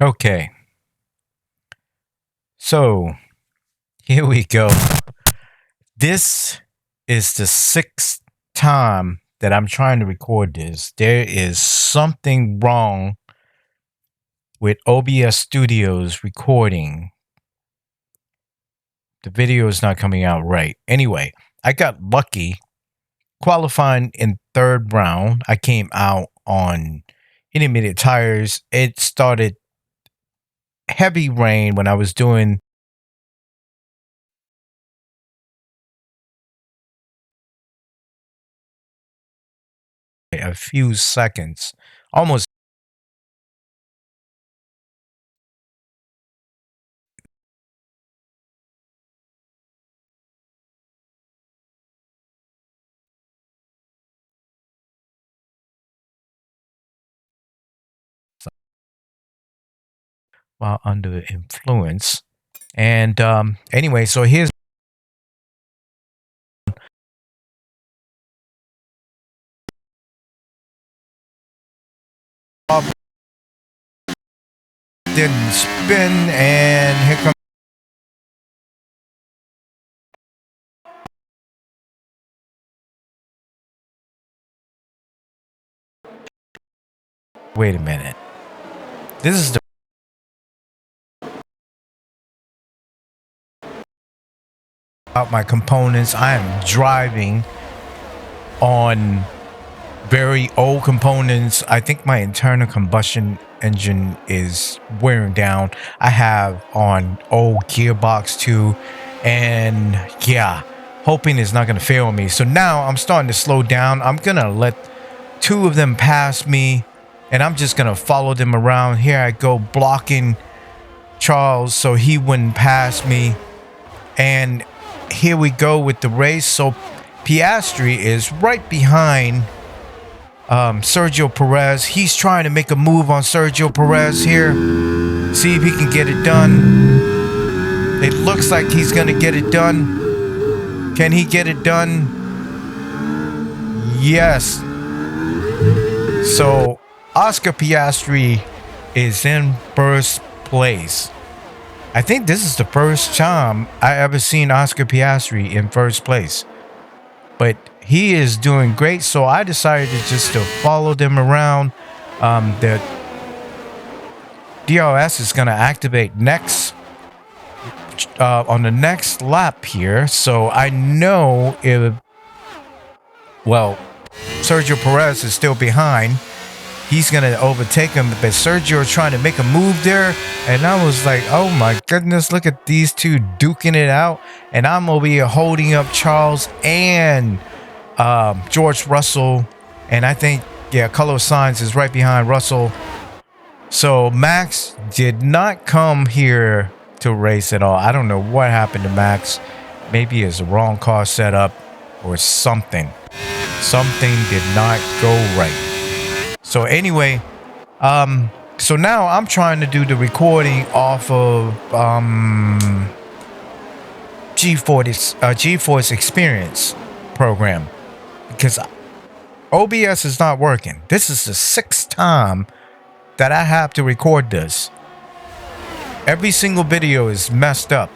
Okay, so here we go. This is the sixth time that I'm trying to record this. There is something wrong with OBS Studios recording. The video is not coming out right. Anyway, I got lucky qualifying in third round. I came out on intermediate tires. It started heavy rain when I was doing a few seconds, almost. While under influence. And anyway, so here's didn't spin, and here comes. Wait a minute. This is the about my components. I am driving on very old components. I think my internal combustion engine is wearing down. I have on old gearbox too, and yeah, hoping it's not going to fail me. So now I'm starting to slow down. I'm going to let two of them pass me, and I'm just going to follow them around. Here I go, blocking Charles so he wouldn't pass me. And here we go with the race. So Piastri is right behind Sergio Perez. He's trying to make a move on Sergio Perez here. See if he can get it done. It looks like he's going to get it done. Can he get it done? Yes. So Oscar Piastri is in first place. I think this is the first time I ever seen Oscar Piastri in first place. But he is doing great, so I decided just to follow them around. The DRS is going to activate next on the next lap here, so I know if, well, Sergio Perez is still behind. He's going to overtake him, but Sergio is trying to make a move there. And I was like, oh my goodness, look at these two duking it out. And I'm over here holding up Charles and George Russell. And I think, yeah, Carlos Sainz is right behind Russell. So Max did not come here to race at all. I don't know what happened to Max. Maybe it's the wrong car setup or something. Something did not go right. So anyway, so now I'm trying to do the recording off of GeForce Experience program because OBS is not working. This is the sixth time that I have to record this. Every single video is messed up.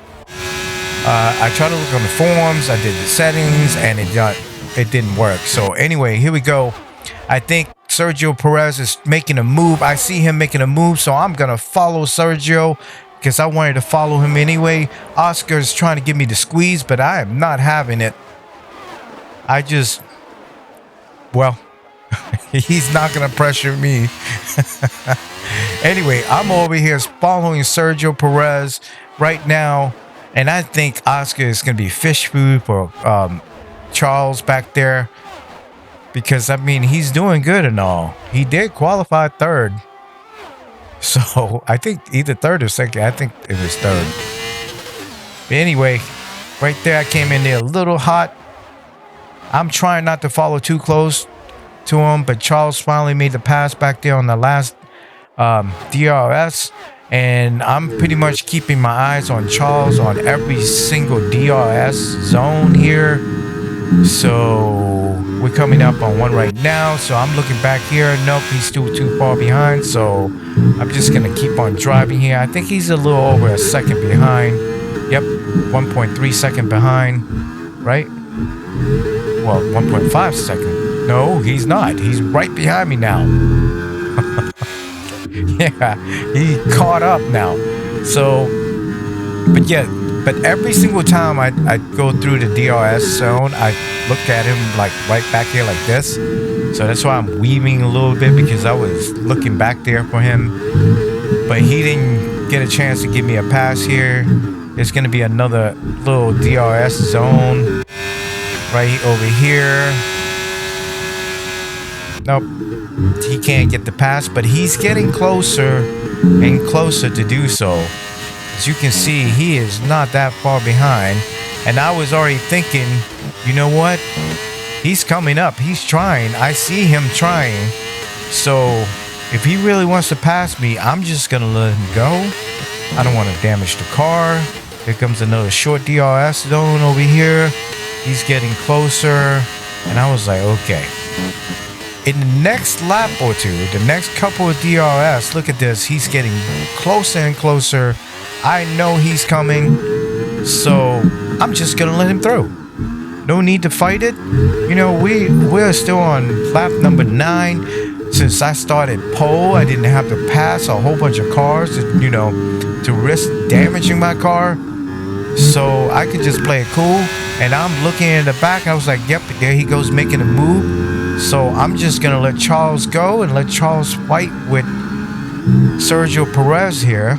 I tried to look on the forums, I did the settings, and it didn't work. So anyway, here we go. I think Sergio Perez is making a move. I see him making a move, so I'm going to follow Sergio because I wanted to follow him anyway. Oscar is trying to give me the squeeze, but I am not having it. I just, well, he's not going to pressure me. Anyway, I'm over here following Sergio Perez right now, and I think Oscar is going to be fish food for Charles back there. Because, I mean, he's doing good and all. He did qualify third. So, I think either third or second. I think it was third. But anyway, right there, I came in there a little hot. I'm trying not to follow too close to him. But Charles finally made the pass back there on the last DRS. And I'm pretty much keeping my eyes on Charles on every single DRS zone here. So We're coming up on one right now, so I'm looking back here. Nope, he's still too far behind, so I'm just gonna keep on driving here. I think he's a little over a second behind. Yep, 1.3 second behind, right? Well, 1.5 second. No, he's not. He's right behind me now. Yeah, he caught up now. So, but every single time I go through the DRS zone, I look at him like right back here like this. So that's why I'm weaving a little bit, because I was looking back there for him. But he didn't get a chance to give me a pass here. There's going to be another little DRS zone right over here. Nope. He can't get the pass, but he's getting closer and closer to do so. As you can see, he is not that far behind. And I was already thinking, you know what? He's coming up. He's trying. I see him trying. So if he really wants to pass me, I'm just going to let him go. I don't want to damage the car. Here comes another short DRS zone over here. He's getting closer. And I was like, okay. In the next lap or two, the next couple of DRS, look at this. He's getting closer and closer. I know he's coming. So I'm just going to let him through. No need to fight it. You know, we're still on lap number 9. Since I started pole, I didn't have to pass a whole bunch of cars, to risk damaging my car. So I could just play it cool. And I'm looking in the back. I was like, yep, there he goes making a move. So I'm just going to let Charles go and let Charles fight with Sergio Perez here.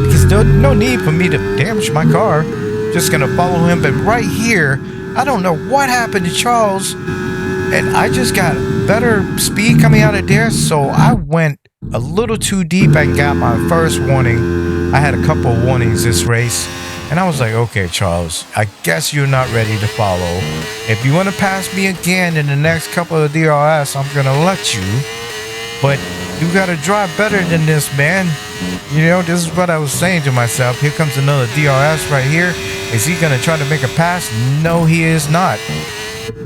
Because there's no need for me to damage my car. Just going to follow him. But right here, I don't know what happened to Charles. And I just got better speed coming out of there. So I went a little too deep and got my first warning. I had a couple of warnings this race. And I was like, okay, Charles, I guess you're not ready to follow. If you want to pass me again in the next couple of DRS, I'm going to let you. But you got to drive better than this, man. This is what I was saying to myself. Here comes another DRS right here. Is he going to try to make a pass? No, he is not.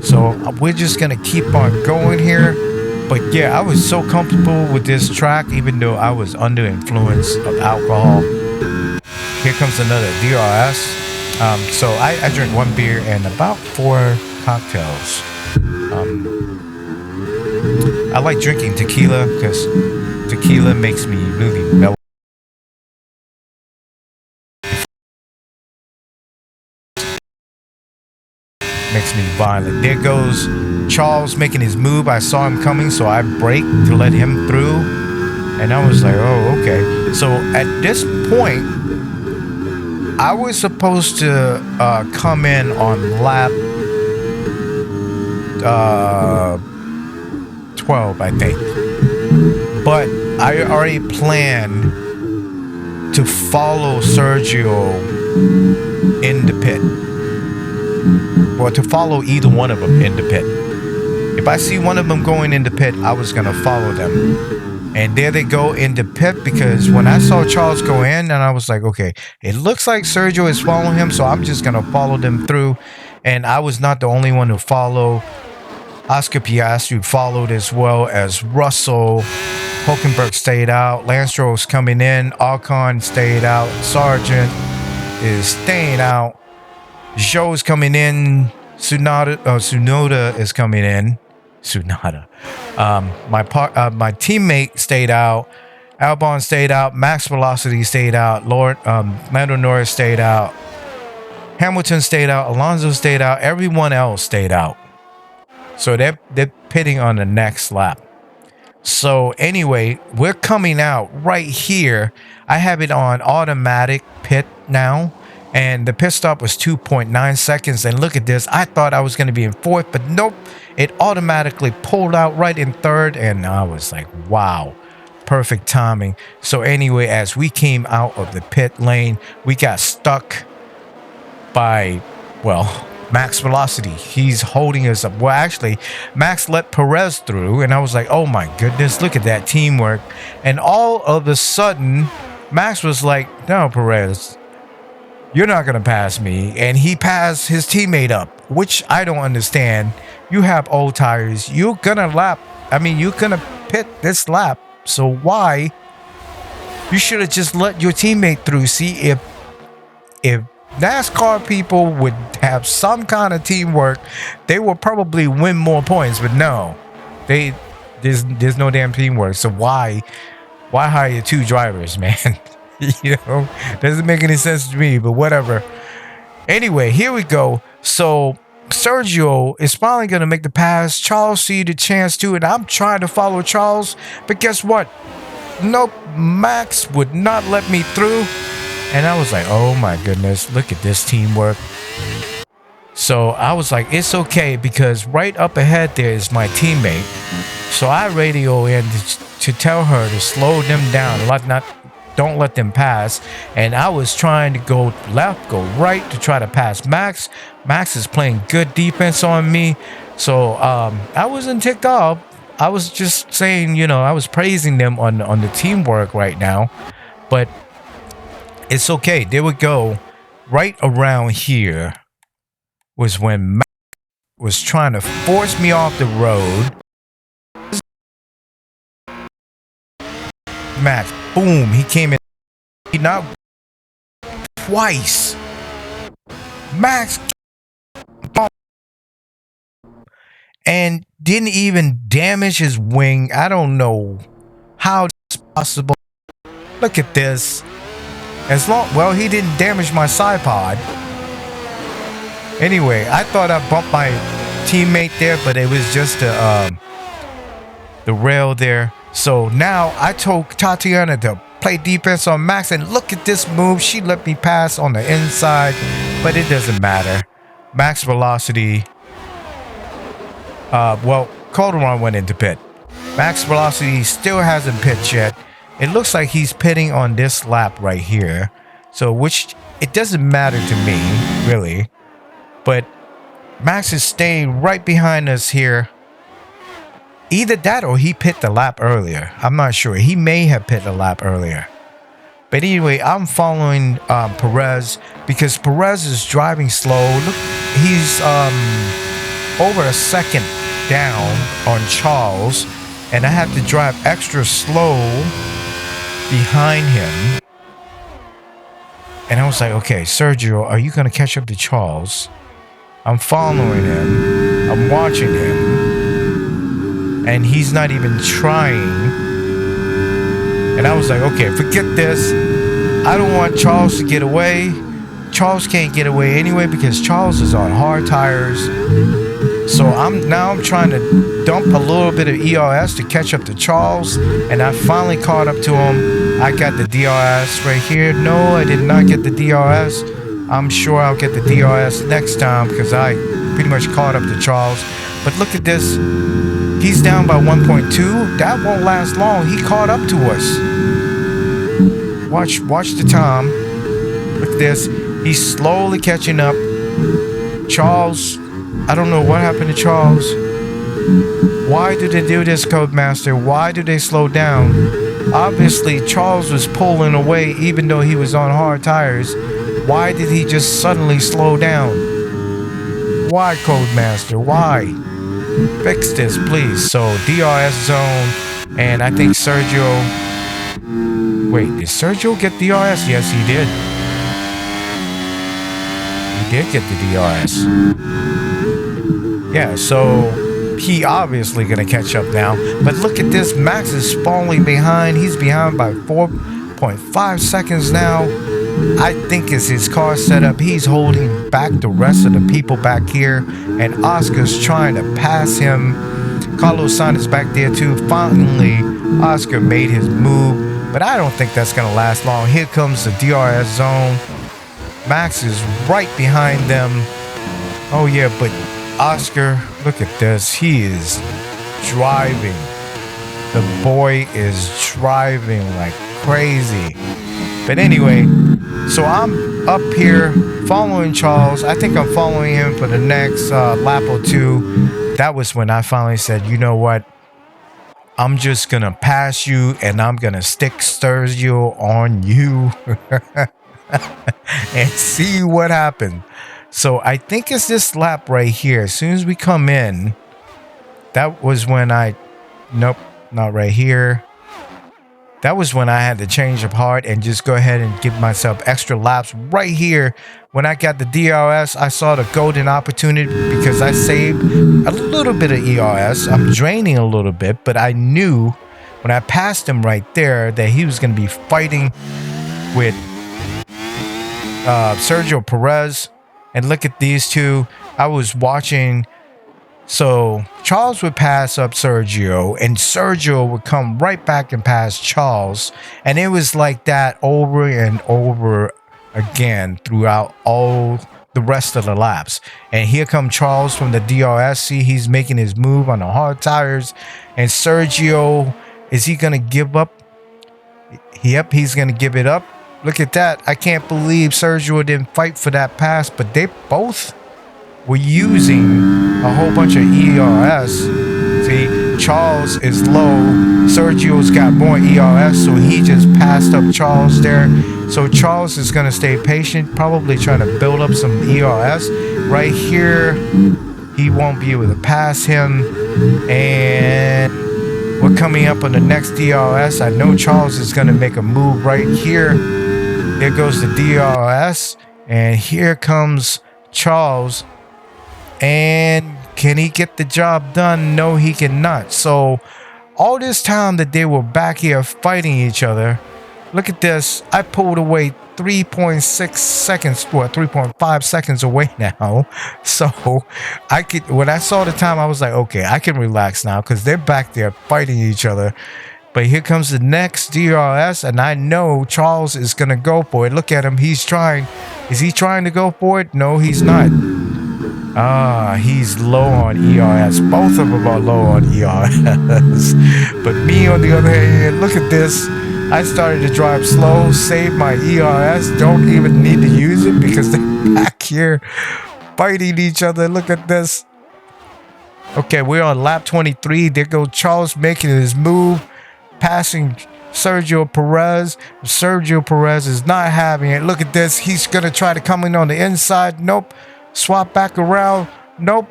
So we're just going to keep on going here. But yeah, I was so comfortable with this track, even though I was under influence of alcohol. Here comes another DRS. So I drink 1 beer and about 4 cocktails. I like drinking tequila because tequila makes me really mellow. Makes me violent. There goes Charles making his move. I saw him coming, so I braked to let him through. And I was like, oh, okay. So at this point, I was supposed to come in on lap 12, I think. But I already planned to follow Sergio in the pit. Or to follow either one of them in the pit. If I see one of them going in the pit, I was going to follow them. And there they go in the pit, because when I saw Charles go in, and I was like, okay, it looks like Sergio is following him, so I'm just going to follow them through. And I was not the only one who followed. Oscar Piastri followed, as well as Russell. Hulkenberg stayed out. Lance Stroll's coming in. Ocon stayed out. Sargent is staying out. Zhou's coming in. Tsunoda is coming in. Tsunoda. My teammate stayed out. Albon stayed out. Max Velocity stayed out. Lando Norris stayed out. Hamilton stayed out. Alonso stayed out. Everyone else stayed out. So they're pitting on the next lap. So anyway, we're coming out right here. I have it on automatic pit now. And the pit stop was 2.9 seconds. And look at this. I thought I was going to be in 4th, but nope. It automatically pulled out right in 3rd. And I was like, wow, perfect timing. So anyway, as we came out of the pit lane, we got stuck by, well, Max Velocity. He's holding us up. Well, actually, Max let Perez through. And I was like, oh my goodness, look at that teamwork. And all of a sudden, Max was like, no, Perez, You're not going to pass me. And he passed his teammate up, which I don't understand. You have old tires. You're going to you're going to pit this lap. So why? You should have just let your teammate through. See, if NASCAR people would have some kind of teamwork, they will probably win more points. But no, there's no damn teamwork. So why hire two drivers, man? Doesn't make any sense to me. But whatever. Anyway, here we go. So Sergio is finally gonna make the pass. Charles see the chance to, and I'm trying to follow Charles, but guess what? Nope, Max would not let me through. And I was like, oh my goodness, look at this teamwork. So I was like, it's okay, because right up ahead there is my teammate. So I radio in to tell her to slow them down, don't let them pass. And I was trying to go left, go right to try to pass Max. Max is playing good defense on me. So I wasn't ticked off. I was just saying, I was praising them on the teamwork right now. But it's okay. There we go. Right around here was when Max was trying to force me off the road. Max, boom, he came in. He knocked twice. Max, and didn't even damage his wing. I don't know how this is possible. Look at this. He didn't damage my side pod. Anyway, I thought I bumped my teammate there, but it was just the rail there. So now I told Tatiana to play defense on Max, and look at this move. She let me pass on the inside, but it doesn't matter. Max velocity. Calderon went into pit. Max velocity still hasn't pitched yet. It looks like he's pitting on this lap right here. So, which it doesn't matter to me, really. But Max is staying right behind us here. Either that or he pit the lap earlier. I'm not sure. He may have pit the lap earlier. But anyway, I'm following Perez because Perez is driving slow. Look, he's over a second down on Charles, and I have to drive extra slow behind him. And I was like, okay, Sergio, are you going to catch up to Charles? I'm following him. I'm watching him. And he's not even trying. And I was like, okay, forget this. I don't want Charles to get away. Charles can't get away anyway because Charles is on hard tires. So I'm trying to dump a little bit of ERS to catch up to Charles, and I finally caught up to him. I got the DRS right here. No, I did not get the DRS. I'm sure I'll get the DRS next time because I pretty much caught up to Charles. But look at this. He's down by 1.2. That won't last long. He caught up to us. Watch the time. Look at this. He's slowly catching up. Charles, I don't know what happened to Charles. Why do they do this, Codemaster? Why do they slow down? Obviously, Charles was pulling away even though he was on hard tires. Why did he just suddenly slow down? Why, Codemaster? Why? Fix this, please. So, DRS zone, and I think Sergio... Wait, did Sergio get DRS? Yes, he did. He did get the DRS. Yeah, so he obviously gonna catch up now. But look at this, Max is falling behind. He's behind by 4.5 seconds now. I think it's his car setup. He's holding back the rest of the people back here, and Oscar's trying to pass him. Carlos Sainz is back there too. Finally, Oscar made his move, but I don't think that's gonna last long. Here comes the DRS zone. Max is right behind them. Oh yeah, but Oscar, look at this. He is driving. The boy is driving like crazy. But anyway, so I'm up here following Charles. I think I'm following him for the next lap or two. That was when I finally said, you know what? I'm just going to pass you and I'm going to stick Sergio on you. and see what happened. So I think it's this lap right here. As soon as we come in, that was when nope, not right here. That was when I had to change of heart and just go ahead and give myself extra laps right here. When I got the DRS, I saw the golden opportunity because I saved a little bit of ERS. I'm draining a little bit, but I knew when I passed him right there that he was going to be fighting with Sergio Perez. And look at these two. I was watching. So Charles would pass up Sergio, and Sergio would come right back and pass Charles. And it was like that over and over again throughout all the rest of the laps. And here come Charles from the DRS. See, he's making his move on the hard tires. And Sergio, is he going to give up? Yep, he's going to give it up. Look at that. I can't believe Sergio didn't fight for that pass, but they both were using a whole bunch of ERS. See, Charles is low. Sergio's got more ERS, so he just passed up Charles there. So Charles is going to stay patient, probably trying to build up some ERS. Right here, he won't be able to pass him. And we're coming up on the next DRS. I know Charles is going to make a move right here. There goes the DRS. And here comes Charles. And can he get the job done? No, he cannot. So all this time that they were back here fighting each other, look at this. I pulled away 3.6 seconds, well, 3.5 seconds away now. So when I saw the time, I was like, okay, I can relax now because they're back there fighting each other. But here comes the next DRS, and I know Charles is going to go for it. Look at him. He's trying. Is he trying to go for it? No, he's not. He's low on ERS. Both of them are low on ERS. But me, on the other hand, look at this. I started to drive slow, save my ERS. Don't even need to use it because they're back here fighting each other. Look at this. Okay, we're on lap 23. There goes Charles making his move, passing Sergio Perez. Sergio Perez is not having it. Look at this. He's going to try to come in on the inside. Nope. Swap back around. Nope.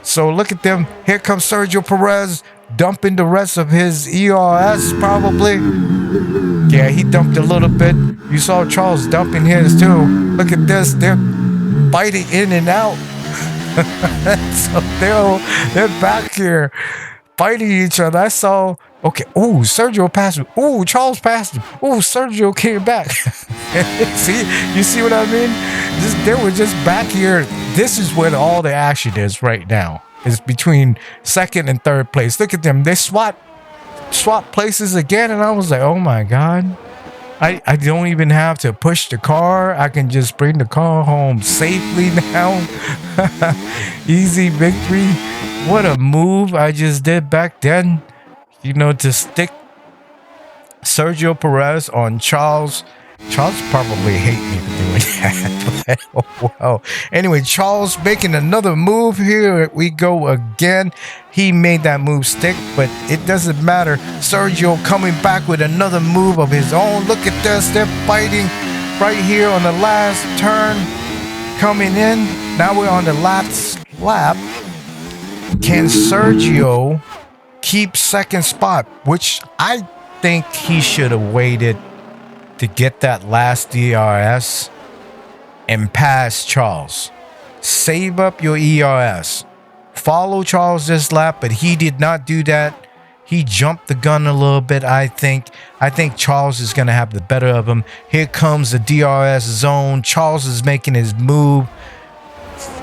So look at them. Here comes Sergio Perez dumping the rest of his ERS probably. Yeah, he dumped a little bit. You saw Charles dumping his too. Look at this. They're fighting in and out. So they're back here fighting each other. I saw. Okay. Oh, Sergio passed him. Oh, Charles passed him. Oh, Sergio came back. See, you see what I mean? They were just back here. This is where all the action is right now. It's between second and third place. Look at them. They swap places again, and I was like, oh my god. I don't even have to push the car. I can just bring the car home safely now. Easy victory. What a move I just did back then. You know, to stick Sergio Perez on Charles. Charles probably hate me for doing that. But, oh, well. Anyway, Charles making another move. Here we go again. He made that move stick, but it doesn't matter. Sergio coming back with another move of his own. Look at this. They're fighting right here on the last turn. Coming in. Now we're on the last lap. Can Sergio keep second spot? Which I think he should have waited to get that last DRS and pass Charles. Save up your ERS. Follow Charles this lap, but he did not do that. He jumped the gun a little bit, I think. I think Charles is going to have the better of him. Here comes the DRS zone. Charles is making his move.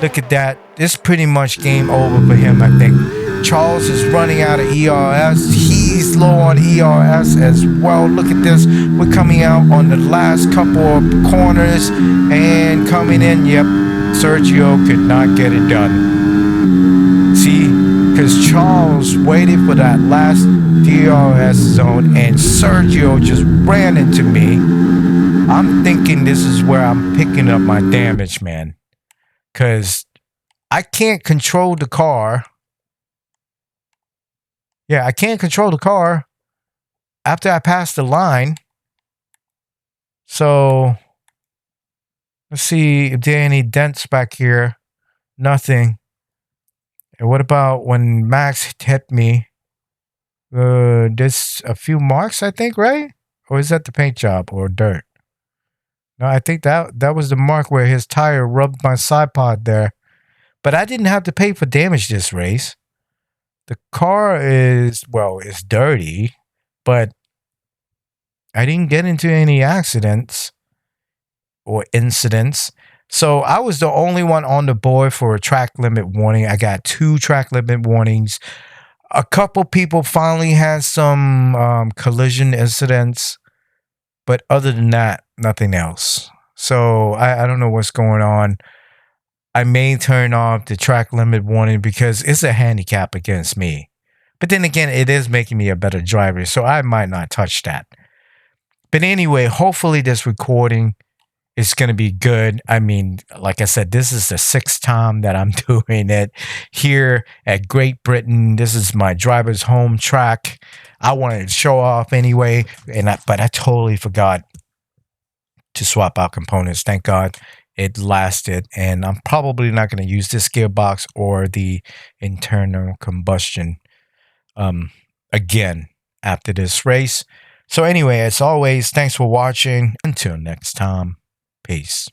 Look at that. It's pretty much game over for him, I think. Charles is running out of ERS. He's low on ERS as well. Look at this. We're coming out on the last couple of corners and coming in. Yep, Sergio could not get it done. See, because Charles waited for that last DRS zone and Sergio just ran into me. I'm thinking this is where I'm picking up my damage, man. Because I can't control the car. Yeah, I can't control the car after I pass the line. So Let's see if there are any dents back here. Nothing. And what about when Max hit me? There's a few marks, I think, right? Or is that the paint job or dirt? No, I think that was the mark where his tire rubbed my side pod there. But I didn't have to pay for damage this race. The car is dirty, but I didn't get into any accidents or incidents. So I was the only one on the board for a track limit warning. I got 2 track limit warnings. A couple people finally had some collision incidents, but other than that, nothing else. So I don't know what's going on. I may turn off the track limit warning because it's a handicap against me. But then again, it is making me a better driver, so I might not touch that. But anyway, hopefully this recording is going to be good. I mean, like I said, this is the 6th time that I'm doing it here at Great Britain. This is my driver's home track. I wanted to show off anyway, but I totally forgot to swap out components. Thank God it lasted, and I'm probably not going to use this gearbox or the internal combustion again after this race. So anyway, as always, thanks for watching. Until next time, peace.